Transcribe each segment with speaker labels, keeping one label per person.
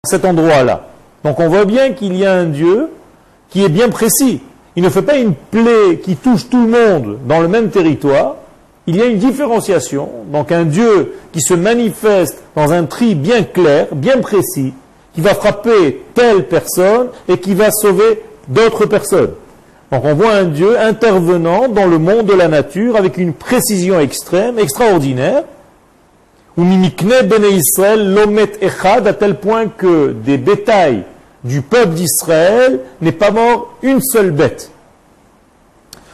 Speaker 1: cet endroit-là. Donc on voit bien qu'il y a un Dieu qui est bien précis. Il ne fait pas une plaie qui touche tout le monde dans le même territoire. Il y a une différenciation. Donc un Dieu qui se manifeste dans un tri bien clair, bien précis, qui va frapper telle personne et qui va sauver d'autres personnes. Donc on voit un Dieu intervenant dans le monde de la nature avec une précision extrême, extraordinaire. Ou mimikne bene Israël lomet echad, à tel point que des bétails du peuple d'Israël n'est pas mort une seule bête.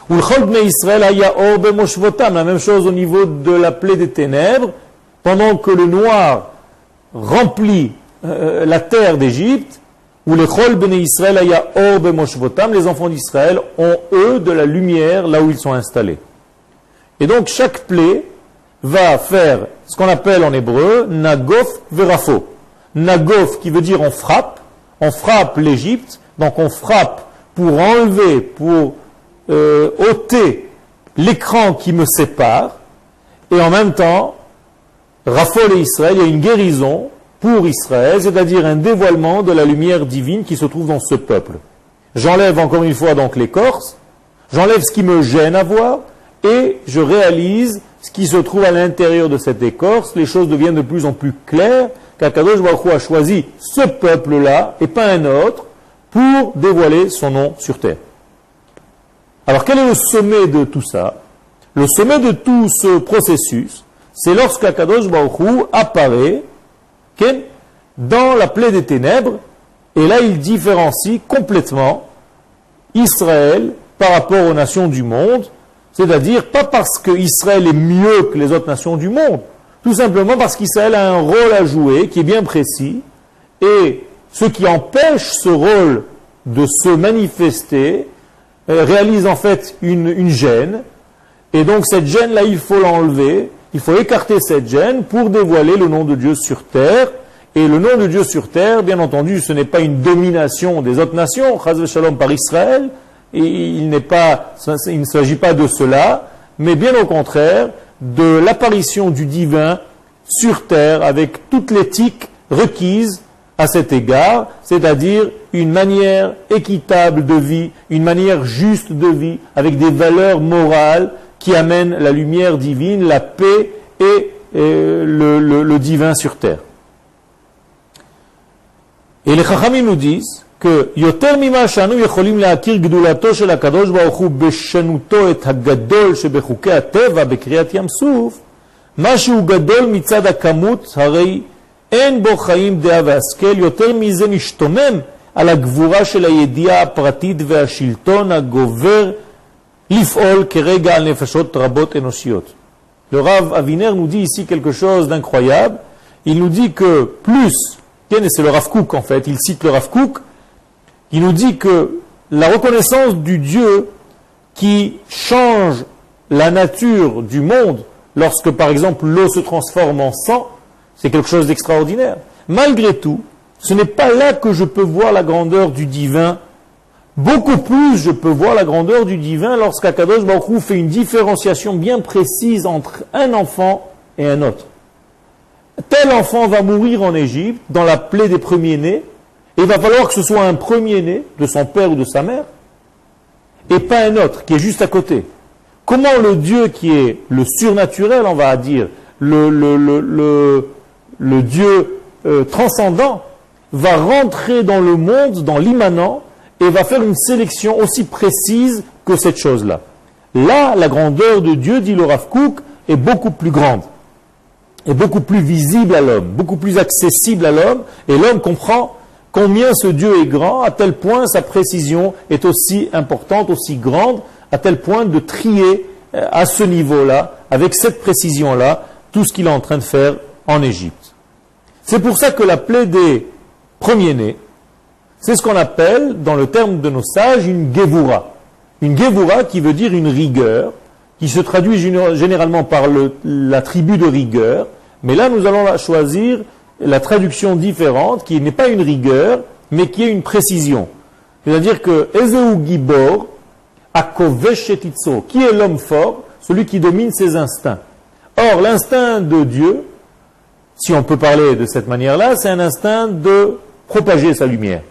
Speaker 1: Ou le chol bene Israël haya or bemoshvotam, la même chose au niveau de la plaie des ténèbres, pendant que le noir remplit la terre d'Égypte, où les chol bene Israël haya or bemoshvotam, les enfants d'Israël ont eux de la lumière là où ils sont installés. Et donc chaque plaie va faire ce qu'on appelle en hébreu nagof verafo. Nagof qui veut dire on frappe l'Égypte, donc on frappe pour enlever, pour ôter l'écran qui me sépare, et en même temps, Rafol et Israël, il y a une guérison pour Israël, c'est-à-dire un dévoilement de la lumière divine qui se trouve dans ce peuple. J'enlève encore une fois donc l'écorce, j'enlève ce qui me gêne à voir, et je réalise ce qui se trouve à l'intérieur de cette écorce. Les choses deviennent de plus en plus claires, qu'Akadosh Baruch Hu a choisi ce peuple-là, et pas un autre, pour dévoiler son nom sur terre. Alors quel est le sommet de tout ça? Le sommet de tout ce processus, c'est lorsqu'Akadosh Baruch Hu apparaît dans la plaie des ténèbres, et là il différencie complètement Israël par rapport aux nations du monde, c'est-à-dire pas parce qu'Israël est mieux que les autres nations du monde, tout simplement parce qu'Israël a un rôle à jouer qui est bien précis, et ce qui empêche ce rôle de se manifester réalise en fait une gêne, et donc cette gêne-là il faut l'enlever, il faut écarter cette gêne pour dévoiler le nom de Dieu sur terre. Et le nom de Dieu sur terre, bien entendu, ce n'est pas une domination des autres nations, chas v'shalom, par Israël, et il ne s'agit pas de cela, mais bien au contraire, de l'apparition du divin sur terre, avec toute l'éthique requise à cet égard, c'est-à-dire une manière équitable de vie, une manière juste de vie, avec des valeurs morales qui amènent la lumière divine, la paix et le divin sur terre. Et les Chachamim nous disent que yoter mima shanu yecholim leakir gdulato shel HaKadosh Baruch Hu beshanuto et hagadol shebechukei hateva bekriyat Yam Suf, משהו גדול מצד הכמות, הרי אין בו חיים דעה והשכל, יותר מזה משתומם על הגבורה של הידיעה הפרטית והשלטון הגובר לפעול כרגע על נפשות רבות אנושיות. Le Rav Aviner nous dit ici quelque chose d'incroyable. Il nous dit que plus, et c'est le Rav Kook en fait, il cite le Rav Kook, il nous dit que la reconnaissance du Dieu qui change la nature du monde, lorsque par exemple l'eau se transforme en sang, c'est quelque chose d'extraordinaire. Malgré tout, ce n'est pas là que je peux voir la grandeur du divin. Beaucoup plus je peux voir la grandeur du divin lorsqu'Akadosh Baruch Hu fait une différenciation bien précise entre un enfant et un autre. Tel enfant va mourir en Égypte, dans la plaie des premiers-nés, et il va falloir que ce soit un premier-né de son père ou de sa mère, et pas un autre qui est juste à côté. Comment le Dieu qui est le surnaturel, on va dire, le Dieu transcendant, va rentrer dans le monde, dans l'immanent, et va faire une sélection aussi précise que cette chose-là. Là, la grandeur de Dieu, dit le Rav Kook, est beaucoup plus grande, est beaucoup plus visible à l'homme, beaucoup plus accessible à l'homme, et l'homme comprend combien ce Dieu est grand, à tel point sa précision est aussi importante, aussi grande, à tel point de trier à ce niveau-là, avec cette précision-là, tout ce qu'il est en train de faire en Égypte. C'est pour ça que la plaie des premiers-nés, c'est ce qu'on appelle, dans le terme de nos sages, une Gévoura. Une Gévoura qui veut dire une rigueur, qui se traduit généralement par l'attribut de rigueur, mais là nous allons choisir la traduction différente, qui n'est pas une rigueur, mais qui est une précision. C'est-à-dire que Ezeu Gibor, Akovesh et Itzo, qui est l'homme fort? Celui qui domine ses instincts. Or, l'instinct de Dieu, si on peut parler de cette manière-là, c'est un instinct de propager sa lumière.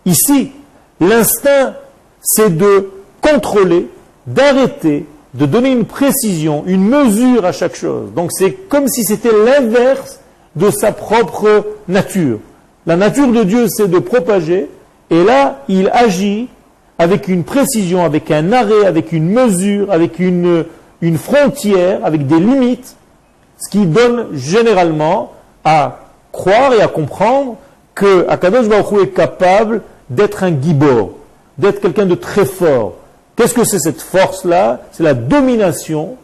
Speaker 1: Ici, l'instinct, c'est de contrôler, d'arrêter, de donner une précision, une mesure à chaque chose. Donc c'est comme si c'était l'inverse de sa propre nature. La nature de Dieu, c'est de propager, et là, il agit avec une précision, avec un arrêt, avec une mesure, avec une frontière, avec des limites, ce qui donne généralement à croire et à comprendre que Akadosh Baruch Hu est capable d'être un gibor, d'être quelqu'un de très fort. Qu'est-ce que c'est cette force-là? C'est la domination,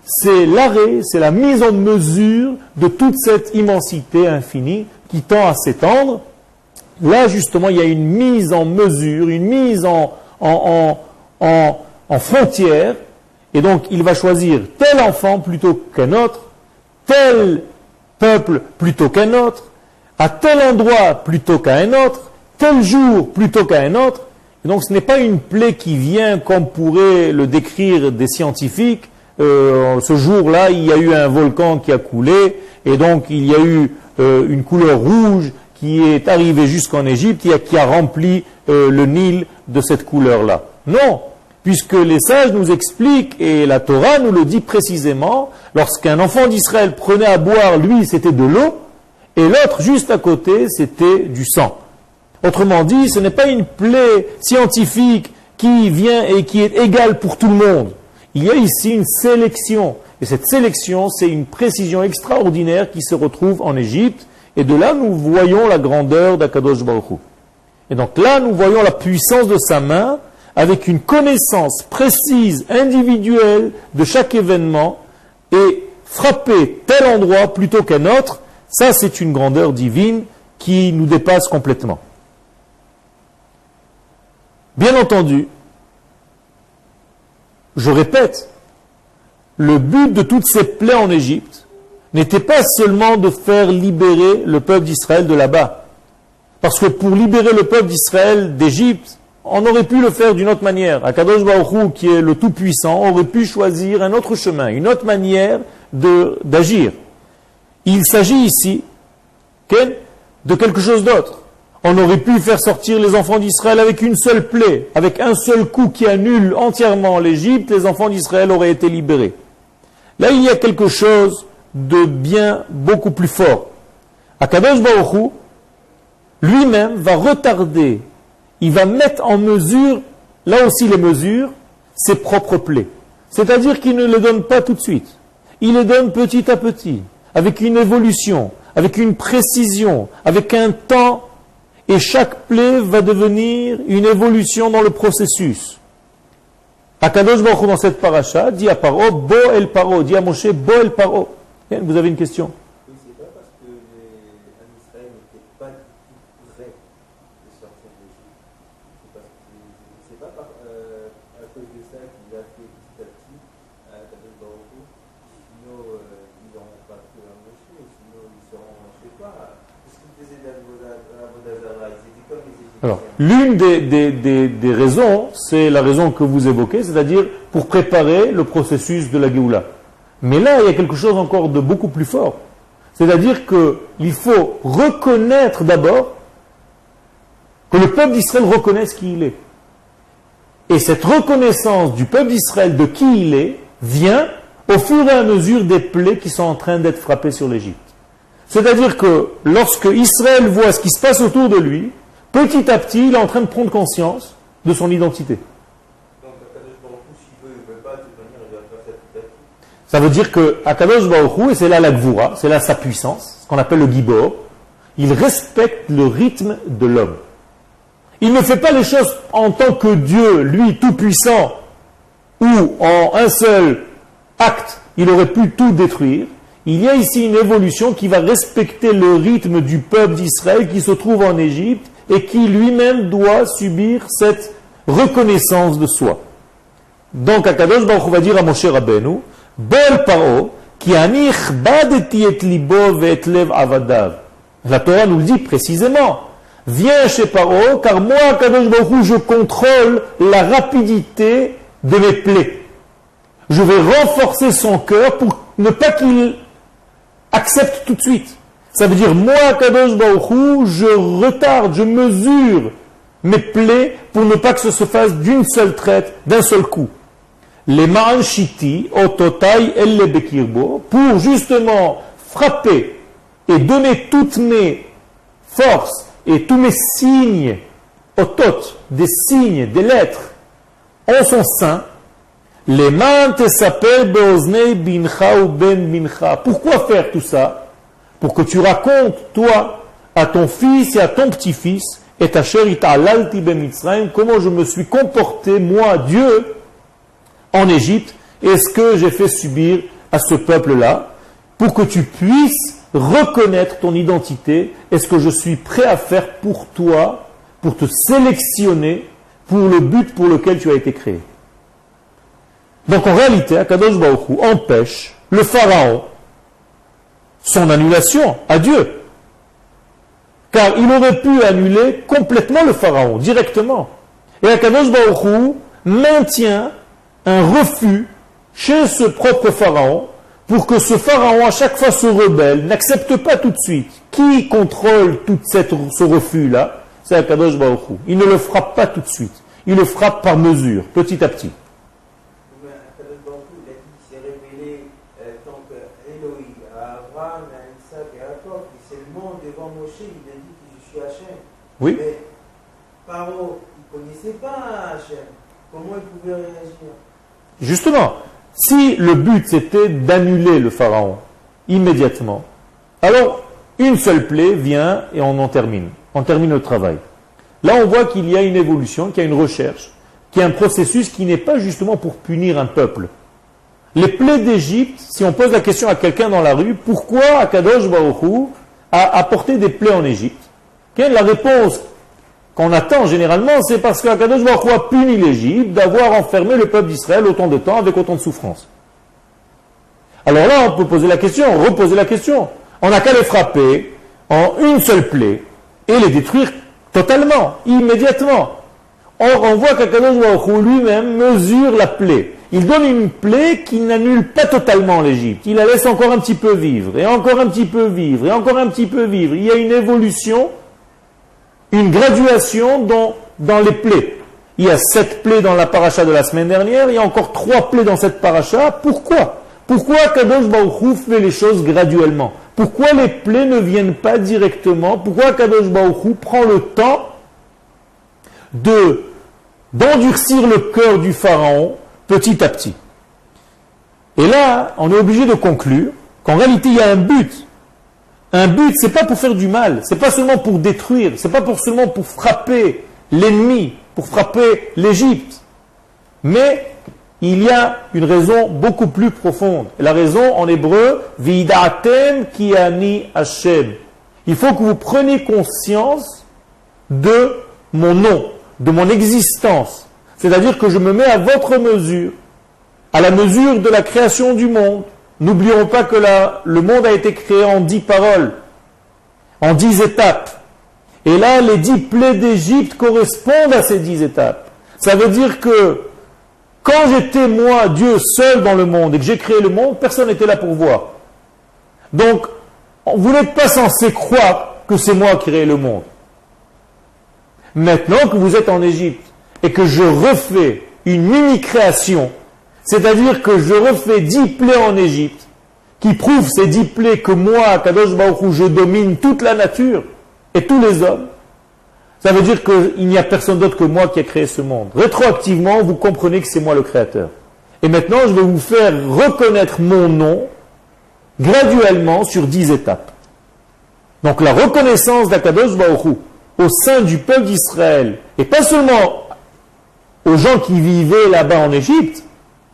Speaker 1: c'est l'arrêt, c'est la mise en mesure de toute cette immensité infinie qui tend à s'étendre. Là, justement, il y a une mise en mesure, une mise en frontière, et donc il va choisir tel enfant plutôt qu'un autre, tel peuple plutôt qu'un autre, à tel endroit plutôt qu'à un autre, tel jour plutôt qu'à un autre. Et donc ce n'est pas une plaie qui vient comme pourraient le décrire des scientifiques. Ce jour-là, il y a eu un volcan qui a coulé, et donc il y a eu une couleur rouge qui est arrivée jusqu'en Égypte, qui a rempli le Nil de cette couleur-là. Non, puisque les sages nous expliquent, et la Torah nous le dit précisément, lorsqu'un enfant d'Israël prenait à boire, lui, c'était de l'eau, et l'autre, juste à côté, c'était du sang. Autrement dit, ce n'est pas une plaie scientifique qui vient et qui est égale pour tout le monde. Il y a ici une sélection. Et cette sélection, c'est une précision extraordinaire qui se retrouve en Égypte. Et de là, nous voyons la grandeur d'Akadosh Baruch Hu. Et donc là, nous voyons la puissance de sa main avec une connaissance précise, individuelle de chaque événement et frapper tel endroit plutôt qu'un autre. Ça, c'est une grandeur divine qui nous dépasse complètement. Bien entendu, je répète, le but de toutes ces plaies en Égypte n'était pas seulement de faire libérer le peuple d'Israël de là-bas. Parce que pour libérer le peuple d'Israël d'Égypte, on aurait pu le faire d'une autre manière. Akadosh Baruch Hu, qui est le Tout-Puissant, aurait pu choisir un autre chemin, une autre manière d'agir. Il s'agit ici de quelque chose d'autre. On aurait pu faire sortir les enfants d'Israël avec une seule plaie, avec un seul coup qui annule entièrement l'Égypte, les enfants d'Israël auraient été libérés. Là, il y a quelque chose de bien beaucoup plus fort. Akadosh Baruch Hu, lui-même, va retarder, il va mettre en mesure, là aussi les mesures, ses propres plaies. C'est-à-dire qu'il ne les donne pas tout de suite. Il les donne petit à petit, avec une évolution, avec une précision, avec un temps. Et chaque plaie va devenir une évolution dans le processus. Akadosh Baruch Hu dans cette paracha dit à Paro, Bo el Paro, dit à Moshe, Bo el Paro. Vous avez une question?
Speaker 2: Oui, c'est pas parce que les Israël n'étaient pas du tout prêts de sortir d'Égypte. C'est pas à cause de ça qu'il a fait petit à petit à Akadosh Baruch Hu. Sinon, ils n'auront pas pu un Moshe, sinon ils seront, je sais pas.
Speaker 1: Alors, l'une des raisons, c'est la raison que vous évoquez, c'est-à-dire pour préparer le processus de la Géoula. Mais là, il y a quelque chose encore de beaucoup plus fort. C'est-à-dire qu'il faut reconnaître d'abord que le peuple d'Israël reconnaisse qui il est. Et cette reconnaissance du peuple d'Israël de qui il est vient au fur et à mesure des plaies qui sont en train d'être frappées sur l'Égypte. C'est-à-dire que lorsque Israël voit ce qui se passe autour de lui, petit à petit, il est en train de prendre conscience de son identité.
Speaker 2: Donc, Akadosh Baruch Hu, s'il veut, il ne veut pas, de toute manière, il va faire ça petit à petit.
Speaker 1: Ça veut dire que Akadosh Baruch Hu, et c'est là la Gvura, c'est là sa puissance, ce qu'on appelle le Gibor, il respecte le rythme de l'homme. Il ne fait pas les choses en tant que Dieu, lui, tout-puissant, où en un seul acte, il aurait pu tout détruire. Il y a ici une évolution qui va respecter le rythme du peuple d'Israël qui se trouve en Égypte et qui lui-même doit subir cette reconnaissance de soi. Donc Akadosh Baruch Hu va dire à Moshe Rabbeinu, Bol Paro, ki ani chbadeti et libo ve'et lev avadav. La Torah nous le dit précisément. Viens chez Paro, car moi, Akadosh Baruch Hu, je contrôle la rapidité de mes plaies. Je vais renforcer son cœur pour ne pas qu'il accepte tout de suite. Ça veut dire, moi, Kadosh Baruch Hu, je retarde, je mesure mes plaies pour ne pas que ce se fasse d'une seule traite, d'un seul coup. Les ma'an shiti, ototai elle bekirbo, pour justement frapper et donner toutes mes forces et tous mes signes, otot, des signes, des lettres, en son sein. Les ma'an s'appellent beoznei bincha ou ben bincha. Pourquoi faire tout ça? Pour que tu racontes, toi, à ton fils et à ton petit-fils, et ta chérita l'alti ben Mitzrayim, comment je me suis comporté, moi, Dieu, en Égypte, et ce que j'ai fait subir à ce peuple-là, pour que tu puisses reconnaître ton identité et ce que je suis prêt à faire pour toi, pour te sélectionner pour le but pour lequel tu as été créé. Donc en réalité, Akadosh Baruch Hu empêche le pharaon son annulation à Dieu. Car il aurait pu annuler complètement le pharaon, directement. Et Akadosh Baruch Hu maintient un refus chez ce propre pharaon pour que ce pharaon, à chaque fois, se rebelle, n'accepte pas tout de suite. Qui contrôle tout ce refus-là? C'est Akadosh Baruch Hu. Il ne le frappe pas tout de suite. Il le frappe par mesure, petit à petit.
Speaker 2: Akadosh Baruch Hu, il a dit qu'il s'est révélé tant qu'Elohim à Abraham, à Isaac et à Jacob, il s'est le monde devant Moshe, il a dit que je suis Hachem.
Speaker 1: Oui.
Speaker 2: Mais Pharaon, il ne connaissait pas Hachem. Comment il pouvait réagir?
Speaker 1: Justement, si le but c'était d'annuler le pharaon immédiatement, alors une seule plaie vient et on en termine. On termine le travail. Là, on voit qu'il y a une évolution, qu'il y a une recherche, qu'il y a un processus qui n'est pas justement pour punir un peuple. Les plaies d'Égypte, si on pose la question à quelqu'un dans la rue, pourquoi Akadosh Baruch Hu a apporté des plaies en Égypte? Quelle est la réponse qu'on attend généralement? C'est parce qu'Akadosh Baruch Hu a puni l'Égypte d'avoir enfermé le peuple d'Israël autant de temps avec autant de souffrance. Alors là, on peut poser la question, reposer la question. On n'a qu'à les frapper en une seule plaie et les détruire totalement, immédiatement. Or, on voit qu'Akadosh Baruch Hu lui-même mesure la plaie. Il donne une plaie qui n'annule pas totalement l'Égypte. Il la laisse encore un petit peu vivre, et encore un petit peu vivre, et encore un petit peu vivre. Il y a une évolution, une graduation dans les plaies. Il y a 7 plaies dans la paracha de la semaine dernière, il y a encore 3 plaies dans cette paracha. Pourquoi? Pourquoi Kadosh Baruch Hu fait les choses graduellement? Pourquoi les plaies ne viennent pas directement? Pourquoi Kadosh Baruch Hu prend le temps d'endurcir le cœur du pharaon petit à petit? Et là, on est obligé de conclure qu'en réalité, il y a un but. Un but, c'est pas pour faire du mal, c'est pas seulement pour détruire, c'est pas seulement pour frapper l'ennemi, pour frapper l'Égypte. Mais il y a une raison beaucoup plus profonde. Et la raison en hébreu, Vidatem ki ani Hashem. Il faut que vous preniez conscience de mon nom, de mon existence. C'est-à-dire que je me mets à votre mesure, à la mesure de la création du monde. N'oublions pas que le monde a été créé en 10 paroles, en 10 étapes. Et là, les 10 plaies d'Égypte correspondent à ces 10 étapes. Ça veut dire que quand j'étais moi, Dieu, seul dans le monde et que j'ai créé le monde, personne n'était là pour voir. Donc, vous n'êtes pas censé croire que c'est moi qui ai créé le monde. Maintenant que vous êtes en Égypte et que je refais une mini-création, c'est-à-dire que je refais 10 plaies en Égypte, qui prouvent ces 10 plaies que moi, Kadosh Baruch Hu, je domine toute la nature et tous les hommes, ça veut dire qu'il n'y a personne d'autre que moi qui a créé ce monde. Rétroactivement, vous comprenez que c'est moi le créateur. Et maintenant, je vais vous faire reconnaître mon nom graduellement sur 10 étapes. Donc la reconnaissance d'Akadosh Baruch Hu au sein du peuple d'Israël, et pas seulement aux gens qui vivaient là-bas en Égypte,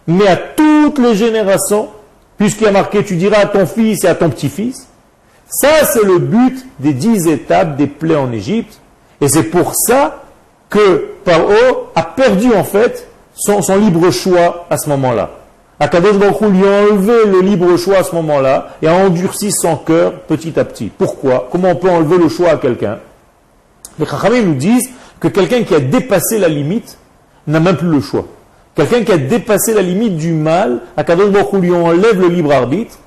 Speaker 1: mais à toutes les générations, puisqu'il y a marqué, tu diras à ton fils et à ton petit-fils. Ça, c'est le but des 10 étapes des plaies en Égypte. Et c'est pour ça que Paro a perdu en fait son libre choix à ce moment-là. Akadosh Baruch Hu lui a enlevé le libre choix à ce moment-là et a endurci son cœur petit à petit. Pourquoi? Comment on peut enlever le choix à quelqu'un? Les Chachamim nous disent que quelqu'un qui a dépassé la limite n'a même plus le choix. Quelqu'un qui a dépassé la limite du mal, Akadosh Baruch Hu lui enlève le libre arbitre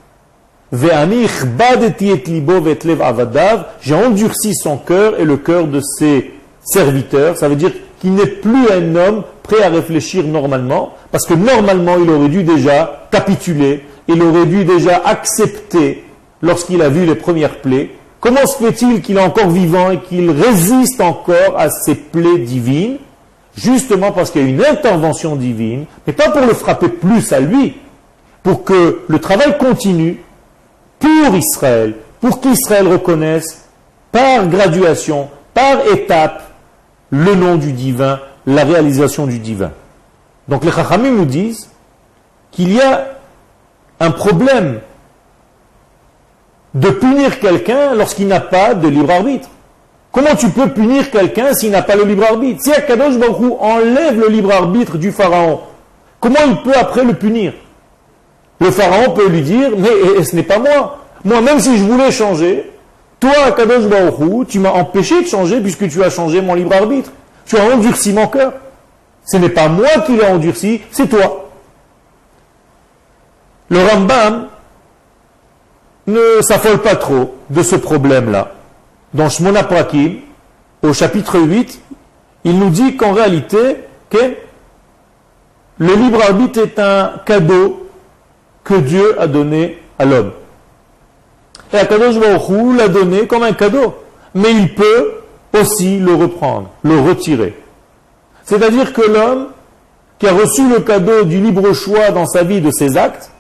Speaker 1: Ve'ani ichbadeti et libo ve'et lev avadav, j'ai endurci son cœur et le cœur de ses serviteurs. Ça veut dire qu'il n'est plus un homme prêt à réfléchir normalement, parce que normalement il aurait dû déjà capituler, il aurait dû déjà accepter lorsqu'il a vu les premières plaies. Comment se fait-il qu'il est encore vivant et qu'il résiste encore à ces plaies divines? Justement parce qu'il y a une intervention divine, mais pas pour le frapper plus à lui, pour que le travail continue pour Israël, pour qu'Israël reconnaisse par graduation, par étape, le nom du divin, la réalisation du divin. Donc les Chachamim nous disent qu'il y a un problème de punir quelqu'un lorsqu'il n'a pas de libre arbitre. Comment tu peux punir quelqu'un s'il n'a pas le libre arbitre? Si Akadosh Baruch Hu enlève le libre arbitre du pharaon, comment il peut après le punir? Le pharaon peut lui dire, mais ce n'est pas moi. Moi, même si je voulais changer, toi, Akadosh Baruch Hu, tu m'as empêché de changer puisque tu as changé mon libre arbitre. Tu as endurci mon cœur. Ce n'est pas moi qui l'ai endurci, c'est toi. Le Rambam ne s'affole pas trop de ce problème-là. Dans Shmona Prakim, au chapitre 8, il nous dit qu'en réalité, que le libre arbitre est un cadeau que Dieu a donné à l'homme. Et Akadosh Baruch Hu l'a donné comme un cadeau. Mais il peut aussi le reprendre, le retirer. C'est-à-dire que l'homme qui a reçu le cadeau du libre choix dans sa vie de ses actes,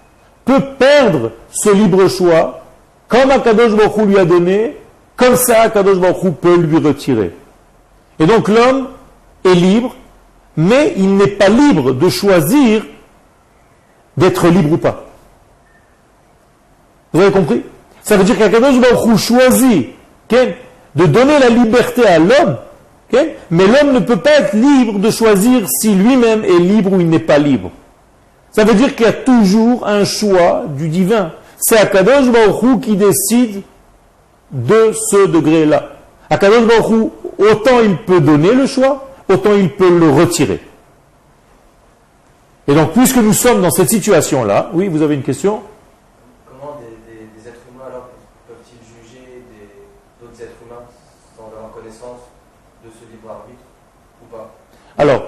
Speaker 1: peut perdre ce libre choix, comme Akadosh Baruch Hu lui a donné, comme ça Akadosh Baruch Hu peut lui retirer. Et donc l'homme est libre, mais il n'est pas libre de choisir d'être libre ou pas. Vous avez compris? Ça veut dire qu'Akadosh Baruch Hu choisit de donner la liberté à l'homme, mais l'homme ne peut pas être libre de choisir si lui-même est libre ou il n'est pas libre. Ça veut dire qu'il y a toujours un choix du divin. C'est Akadosh Baruch Hu qui décide de ce degré-là. Akadosh Baruch Hu, autant il peut donner le choix, autant il peut le retirer. Et donc, puisque nous sommes dans cette situation-là, oui, vous avez une question?
Speaker 2: Comment des êtres humains alors peuvent-ils juger d'autres êtres humains sans avoir connaissance de ce libre arbitre ou pas?
Speaker 1: Alors,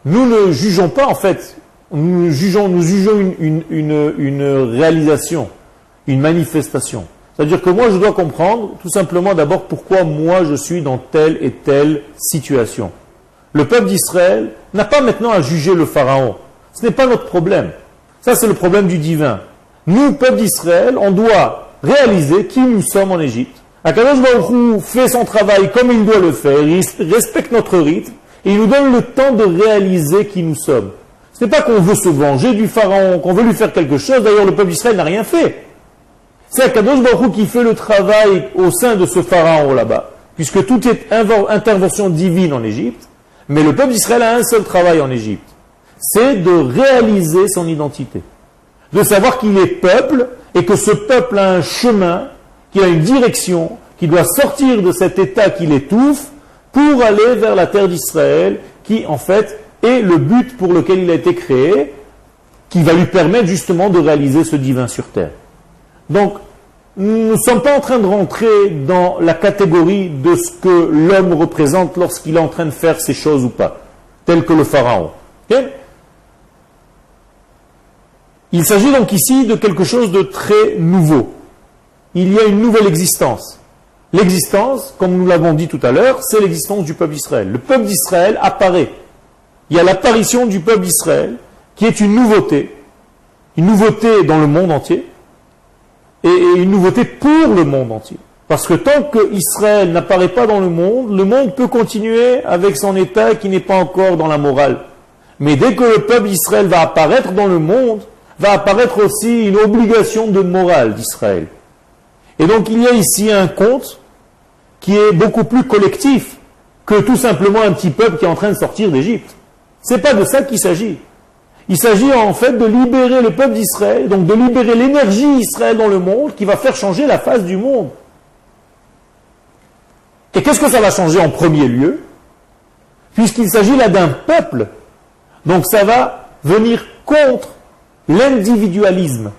Speaker 1: nous ne jugeons pas en fait, nous jugeons une réalisation, une manifestation. C'est-à-dire que moi je dois comprendre tout simplement d'abord pourquoi moi je suis dans telle et telle situation. Le peuple d'Israël n'a pas maintenant à juger le Pharaon. Ce n'est pas notre problème. Ça c'est le problème du divin. Nous, peuple d'Israël, on doit réaliser qui nous sommes en Égypte. Akadosh Baruch Hu fait son travail comme il doit le faire, il respecte notre rythme et il nous donne le temps de réaliser qui nous sommes. Ce n'est pas qu'on veut se venger du Pharaon, qu'on veut lui faire quelque chose. D'ailleurs, le peuple d'Israël n'a rien fait. C'est Akadosh Baruch Hu qui fait le travail au sein de ce Pharaon là-bas, puisque tout est intervention divine en Égypte. Mais le peuple d'Israël a un seul travail en Égypte, c'est de réaliser son identité, de savoir qu'il est peuple et que ce peuple a un chemin, qu'il a une direction, qu'il doit sortir de cet état qui l'étouffe pour aller vers la terre d'Israël, qui en fait est le but pour lequel il a été créé, qui va lui permettre justement de réaliser ce divin sur terre. Donc, nous ne sommes pas en train de rentrer dans la catégorie de ce que l'homme représente lorsqu'il est en train de faire ces choses ou pas, tel que le Pharaon. Okay? Il s'agit donc ici de quelque chose de très nouveau. Il y a une nouvelle existence. L'existence, comme nous l'avons dit tout à l'heure, c'est l'existence du peuple d'Israël. Le peuple d'Israël apparaît. Il y a l'apparition du peuple d'Israël, qui est une nouveauté dans le monde entier, et une nouveauté pour le monde entier. Parce que tant que Israël n'apparaît pas dans le monde peut continuer avec son état qui n'est pas encore dans la morale. Mais dès que le peuple d'Israël va apparaître dans le monde, va apparaître aussi une obligation de morale d'Israël. Et donc il y a ici un compte qui est beaucoup plus collectif que tout simplement un petit peuple qui est en train de sortir d'Égypte. C'est pas de ça qu'il s'agit. Il s'agit en fait de libérer le peuple d'Israël, donc de libérer l'énergie d'Israël dans le monde qui va faire changer la face du monde. Et qu'est-ce que ça va changer en premier lieu? Puisqu'il s'agit là d'un peuple, donc ça va venir contre l'individualisme.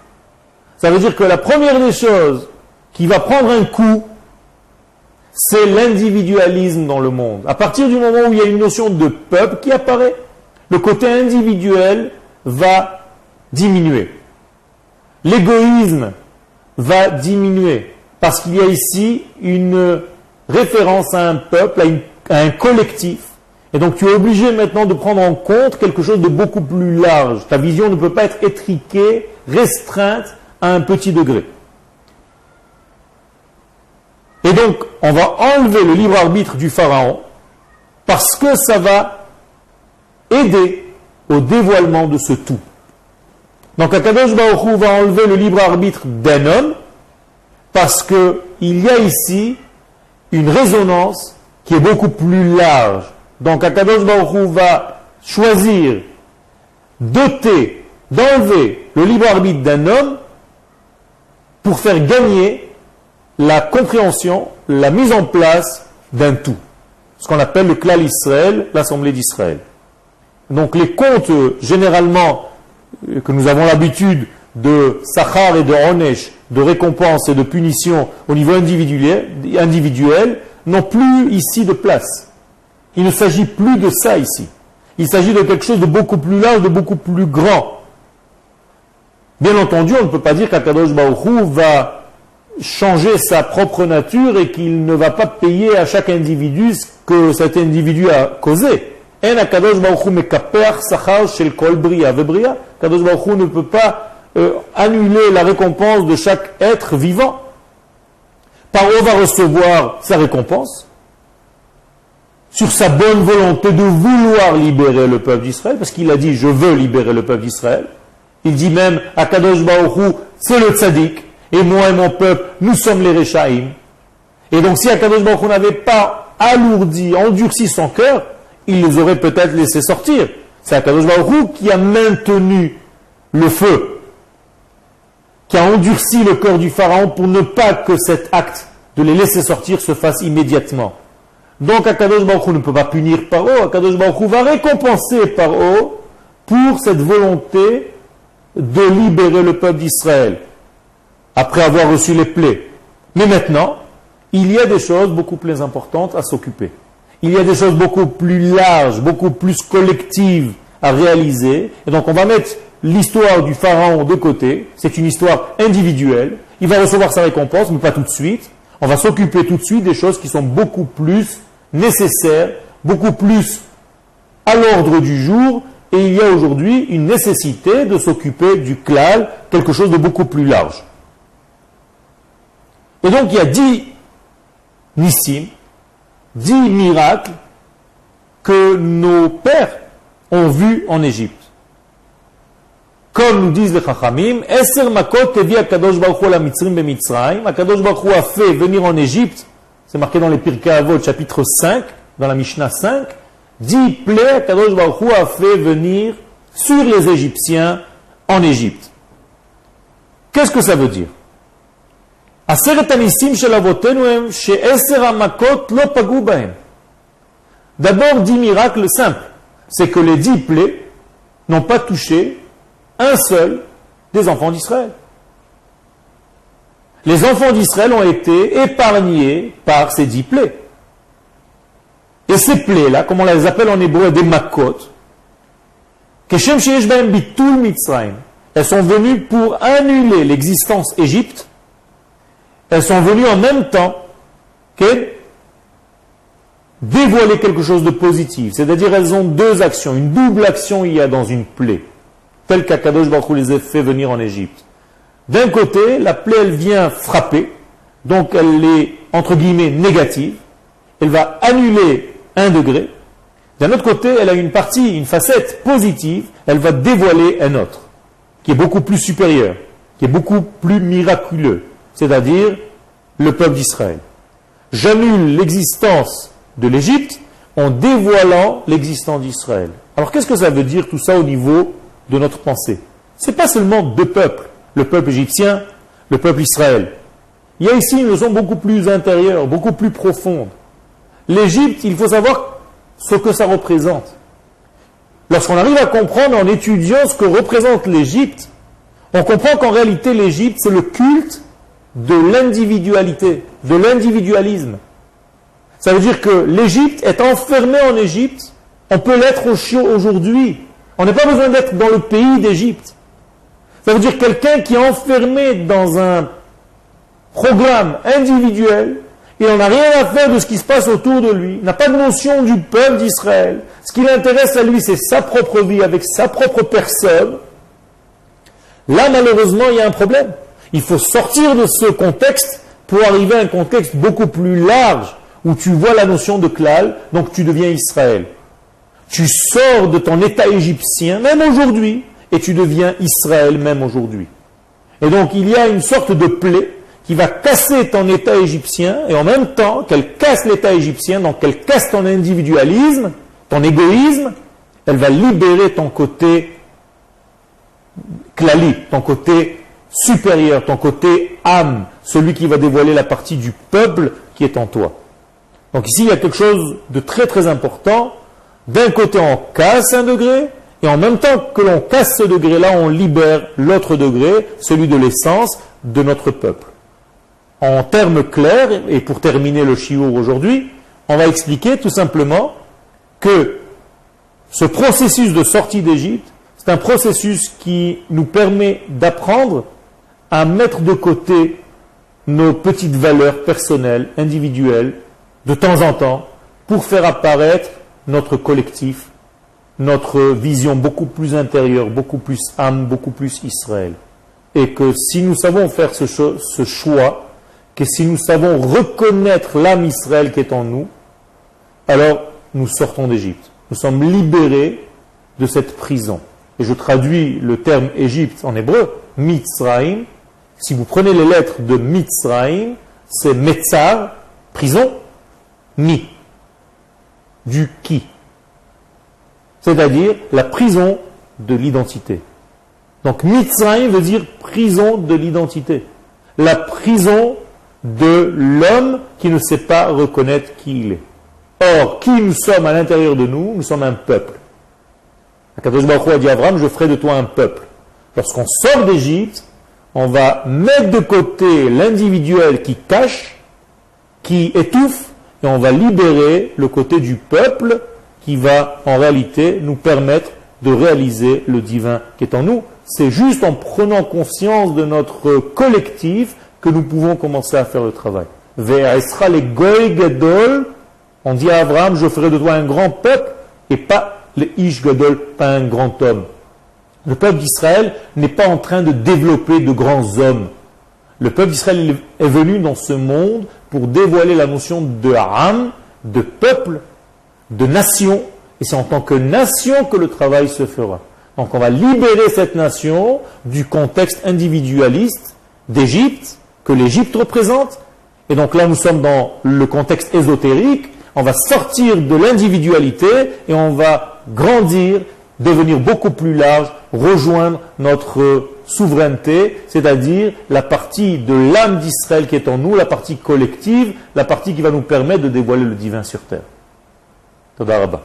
Speaker 1: Ça veut dire que la première des choses qui va prendre un coup, c'est l'individualisme dans le monde. À partir du moment où il y a une notion de peuple qui apparaît, le côté individuel va diminuer. L'égoïsme va diminuer parce qu'il y a ici une référence à un peuple, à un collectif. Et donc tu es obligé maintenant de prendre en compte quelque chose de beaucoup plus large. Ta vision ne peut pas être étriquée, restreinte à un petit degré. Et donc, on va enlever le libre arbitre du pharaon parce que ça va aider au dévoilement de ce tout. Donc, Akadosh Baruch Hu va enlever le libre arbitre d'un homme parce qu'il y a ici une résonance qui est beaucoup plus large. Donc, Akadosh Baruch Hu va choisir, d'enlever le libre arbitre d'un homme pour faire gagner la compréhension, la mise en place d'un tout. Ce qu'on appelle le Klal Israël, l'Assemblée d'Israël. Donc les comptes, généralement, que nous avons l'habitude de Sachar et de Onesh, de récompense et de punition au niveau individuel, n'ont plus ici de place. Il ne s'agit plus de ça ici. Il s'agit de quelque chose de beaucoup plus large, de beaucoup plus grand. Bien entendu, on ne peut pas dire qu'Akadosh Baruch Hu va changer sa propre nature et qu'il ne va pas payer à chaque individu ce que cet individu a causé. Akadosh Baruch Hu mekaper sachar shel kol bria vebria. Akadosh Baruch Hu ne peut pas annuler la récompense de chaque être vivant. Paro va recevoir sa récompense sur sa bonne volonté de vouloir libérer le peuple d'Israël, parce qu'il a dit « je veux libérer le peuple d'Israël ». Il dit même « Akadosh Baruch Hu, c'est le tzaddik, et moi et mon peuple, nous sommes les Réchaïm ». Et donc si Akadosh Baruch Hu n'avait pas alourdi, endurci son cœur, il les aurait peut-être laissés sortir. C'est Akadosh Baruch Hu qui a maintenu le feu, qui a endurci le cœur du Pharaon pour ne pas que cet acte de les laisser sortir se fasse immédiatement. Donc Akadosh Baruch Hu ne peut pas punir Paro, Akadosh Baruch Hu va récompenser Paro pour cette volonté de libérer le peuple d'Israël, après avoir reçu les plaies. Mais maintenant, il y a des choses beaucoup plus importantes à s'occuper. Il y a des choses beaucoup plus larges, beaucoup plus collectives à réaliser. Et donc on va mettre l'histoire du Pharaon de côté. C'est une histoire individuelle. Il va recevoir sa récompense, mais pas tout de suite. On va s'occuper tout de suite des choses qui sont beaucoup plus nécessaires, beaucoup plus à l'ordre du jour. Et il y a aujourd'hui une nécessité de s'occuper du klal, quelque chose de beaucoup plus large. Et donc il y a 10 nissim, 10 miracles que nos pères ont vus en Égypte. Comme nous disent les Chachamim, Eser makot tevi Akadosh Baruch Hu la Mitzrim be Mitzrayim. Akadosh Baruch Hu a fait venir en Égypte, c'est marqué dans les Pirkei Avot, chapitre 5, dans la Mishnah 5, 10 plaies Akadosh Baruch Hu a fait venir sur les Égyptiens en Égypte. Qu'est-ce que ça veut dire? Aseret hanisim shel avotenu hem she'eser hamakot lo pagu bahem. D'abord, 10 miracles simples. C'est que les 10 plaies n'ont pas touché un seul des enfants d'Israël. Les enfants d'Israël ont été épargnés par ces 10 plaies. Et ces plaies-là, comme on les appelle en hébreu des makot, keshem sheyesh bahem bitul Mitzrayim, elles sont venues pour annuler l'existence Égypte. Elles sont venues en même temps qu'elles dévoiler quelque chose de positif. C'est-à-dire elles ont deux actions. Une double action il y a dans une plaie, telle qu'Akadosh Baruch Hu les a fait venir en Égypte. D'un côté, la plaie, elle vient frapper, donc elle est, entre guillemets, négative. Elle va annuler 1 degré. D'un autre côté, elle a une partie, une facette positive. Elle va dévoiler un autre, qui est beaucoup plus supérieur, qui est beaucoup plus miraculeux. C'est-à-dire le peuple d'Israël. J'annule l'existence de l'Égypte en dévoilant l'existence d'Israël. Alors qu'est-ce que ça veut dire tout ça au niveau de notre pensée? Ce n'est pas seulement 2 peuples, le peuple égyptien, le peuple Israël. Il y a ici une notion beaucoup plus intérieure, beaucoup plus profonde. L'Égypte, il faut savoir ce que ça représente. Lorsqu'on arrive à comprendre en étudiant ce que représente l'Égypte, On comprend qu'en réalité l'Égypte c'est le culte de l'individualité, de l'individualisme. Ça veut dire que l'Égypte est enfermée en Égypte, on peut l'être aujourd'hui. On n'a pas besoin d'être dans le pays d'Égypte. Ça veut dire quelqu'un qui est enfermé dans un programme individuel et on n'a rien à faire de ce qui se passe autour de lui, n'a pas de notion du peuple d'Israël. Ce qui l'intéresse à lui, c'est sa propre vie avec sa propre personne. Là, malheureusement, il y a un problème. Il faut sortir de ce contexte pour arriver à un contexte beaucoup plus large où tu vois la notion de klal, donc tu deviens Israël. Tu sors de ton état égyptien, même aujourd'hui, et tu deviens Israël, même aujourd'hui. Et donc, il y a une sorte de plaie qui va casser ton état égyptien, et en même temps qu'elle casse l'état égyptien, donc qu'elle casse ton individualisme, ton égoïsme, elle va libérer ton côté klali, ton côté supérieur, ton côté âme, celui qui va dévoiler la partie du peuple qui est en toi. Donc ici, il y a quelque chose de très très important. D'un côté, on casse un degré, et en même temps que l'on casse ce degré-là, on libère l'autre degré, celui de l'essence de notre peuple. En termes clairs, et pour terminer le shiur aujourd'hui, on va expliquer tout simplement que ce processus de sortie d'Égypte, c'est un processus qui nous permet d'apprendre à mettre de côté nos petites valeurs personnelles, individuelles, de temps en temps, pour faire apparaître notre collectif, notre vision beaucoup plus intérieure, beaucoup plus âme, beaucoup plus Israël. Et que si nous savons faire ce choix, que si nous savons reconnaître l'âme Israël qui est en nous, alors nous sortons d'Égypte. Nous sommes libérés de cette prison. Et je traduis le terme Égypte en hébreu, Mitzraïm. Si vous prenez les lettres de Mitzraïm, c'est Metzar, prison, Mi, du qui. C'est-à-dire la prison de l'identité. Donc Mitzraïm veut dire prison de l'identité. La prison de l'homme qui ne sait pas reconnaître qui il est. Or, qui nous sommes à l'intérieur de nous, nous sommes un peuple. Akadosh Baruch Hu a dit à Abraham, je ferai de toi un peuple. Lorsqu'on sort d'Égypte, on va mettre de côté l'individuel qui cache, qui étouffe, et on va libérer le côté du peuple qui va en réalité nous permettre de réaliser le divin qui est en nous. C'est juste en prenant conscience de notre collectif que nous pouvons commencer à faire le travail. Ve'esra le goy gadol, on dit à Abraham, je ferai de toi un grand peuple, et pas le ish gadol, pas un grand homme. Le peuple d'Israël n'est pas en train de développer de grands hommes. Le peuple d'Israël est venu dans ce monde pour dévoiler la notion de Ham, de peuple, de nation, et c'est en tant que nation que le travail se fera. Donc on va libérer cette nation du contexte individualiste d'Égypte, que l'Égypte représente, et donc là nous sommes dans le contexte ésotérique, on va sortir de l'individualité et on va grandir, devenir beaucoup plus large, rejoindre notre souveraineté, c'est-à-dire la partie de l'âme d'Israël qui est en nous, la partie collective, la partie qui va nous permettre de dévoiler le divin sur terre. Toda Rabba.